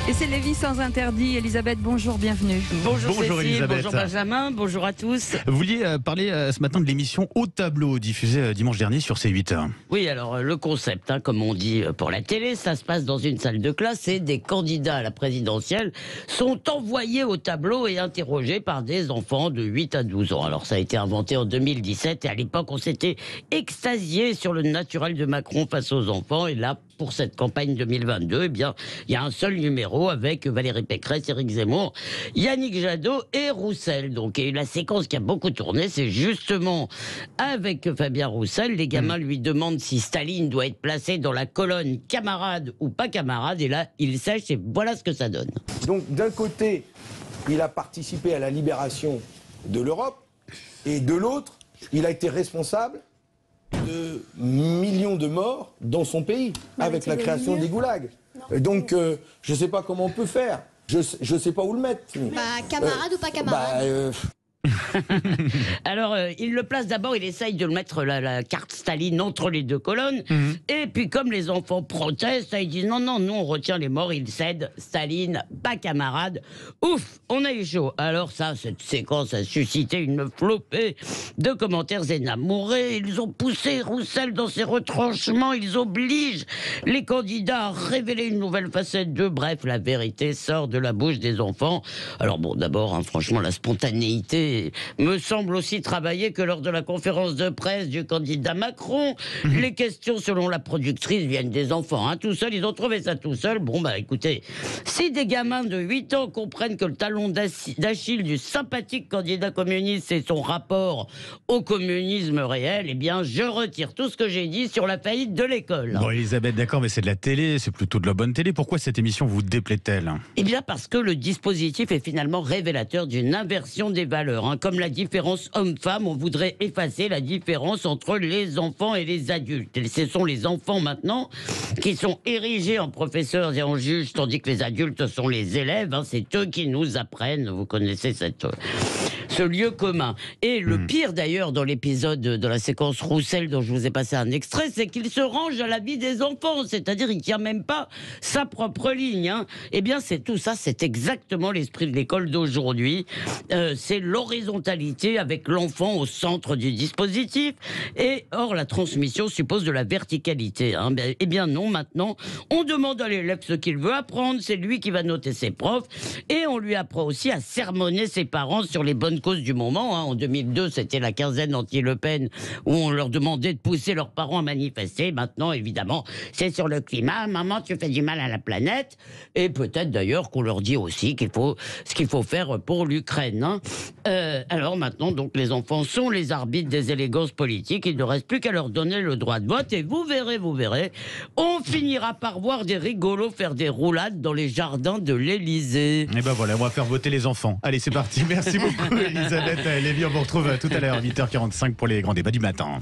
Et c'est Lévis sans interdit. Elisabeth, bonjour, bienvenue. Bonjour Cécile, Elisabeth. bonjour Benjamin, bonjour à tous. Vous vouliez parler ce matin de l'émission Au Tableau, diffusée dimanche dernier sur C8. Oui, alors le concept, comme on dit pour la télé, ça se passe dans une salle de classe et des candidats à la présidentielle sont envoyés au tableau et interrogés par des enfants de 8 à 12 ans. Alors ça a été inventé en 2017 et à l'époque on s'était extasié sur le naturel de Macron face aux enfants. Et là, pour cette campagne 2022, eh bien, il y a un seul numéro avec Valérie Pécresse, Éric Zemmour, Yannick Jadot et Roussel. Donc, et la séquence qui a beaucoup tourné, c'est justement avec Fabien Roussel. Les gamins lui demandent si Staline doit être placé dans la colonne camarade ou pas camarade. Et là, il sèche et voilà ce que ça donne. Donc, d'un côté, il a participé à la libération de l'Europe et de l'autre, il a été responsable de millions de morts dans son pays, avec la création des goulags. Donc, je ne sais pas comment on peut faire. Je ne sais pas où le mettre. Camarade ou pas camarade Alors, il le place d'abord, il essaye de le mettre la carte Staline entre les deux colonnes. Et puis, comme les enfants protestent, ils disent non, nous on retient les morts, ils cèdent, Staline, pas camarade. Ouf, on a eu chaud. Alors ça, cette séquence a suscité une flopée de commentaires énamourés. Ils ont poussé Roussel dans ses retranchements, ils obligent les candidats à révéler une nouvelle facette d'eux. Bref, la vérité sort de la bouche des enfants. Alors bon, d'abord, franchement, la spontanéité me semble aussi travailler que lors de la conférence de presse du candidat Macron. Les questions, selon la productrice, viennent des enfants, tout seuls. Ils ont trouvé ça tout seuls. Bon, écoutez, si des gamins de 8 ans comprennent que le talon d'Achille du sympathique candidat communiste, c'est son rapport au communisme réel, eh bien, je retire tout ce que j'ai dit sur la faillite de l'école. Bon, Elisabeth, d'accord, mais c'est de la télé, c'est plutôt de la bonne télé. Pourquoi cette émission vous déplaît-elle? Eh bien, parce que le dispositif est finalement révélateur d'une inversion des valeurs. Comme la différence homme-femme, on voudrait effacer la différence entre les enfants et les adultes. Et ce sont les enfants maintenant qui sont érigés en professeurs et en juges, tandis que les adultes sont les élèves. C'est eux qui nous apprennent. Vous connaissez ce lieu commun. Et le pire d'ailleurs dans l'épisode de la séquence Roussel dont je vous ai passé un extrait, c'est qu'il se range à la vie des enfants, c'est-à-dire il ne tient même pas sa propre ligne. Eh bien c'est tout ça, c'est exactement l'esprit de l'école d'aujourd'hui. C'est l'horizontalité avec l'enfant au centre du dispositif. Et or la transmission suppose de la verticalité. Eh bien non, maintenant on demande à l'élève ce qu'il veut apprendre, c'est lui qui va noter ses profs et on lui apprend aussi à sermonner ses parents sur les bonnes cause du moment. En 2002, c'était la quinzaine anti-Le Pen où on leur demandait de pousser leurs parents à manifester. Maintenant, évidemment, c'est sur le climat. Maman, tu fais du mal à la planète. Et peut-être d'ailleurs qu'on leur dit aussi ce qu'il faut faire pour l'Ukraine. Alors maintenant, donc, les enfants sont les arbitres des élégances politiques. Il ne reste plus qu'à leur donner le droit de vote. Et vous verrez, on finira par voir des rigolos faire des roulades dans les jardins de l'Élysée. Et ben voilà, on va faire voter les enfants. Allez, c'est parti. Merci beaucoup. Elisabeth Lévy, on vous retrouve tout à l'heure, 8h45 pour les grands débats du matin.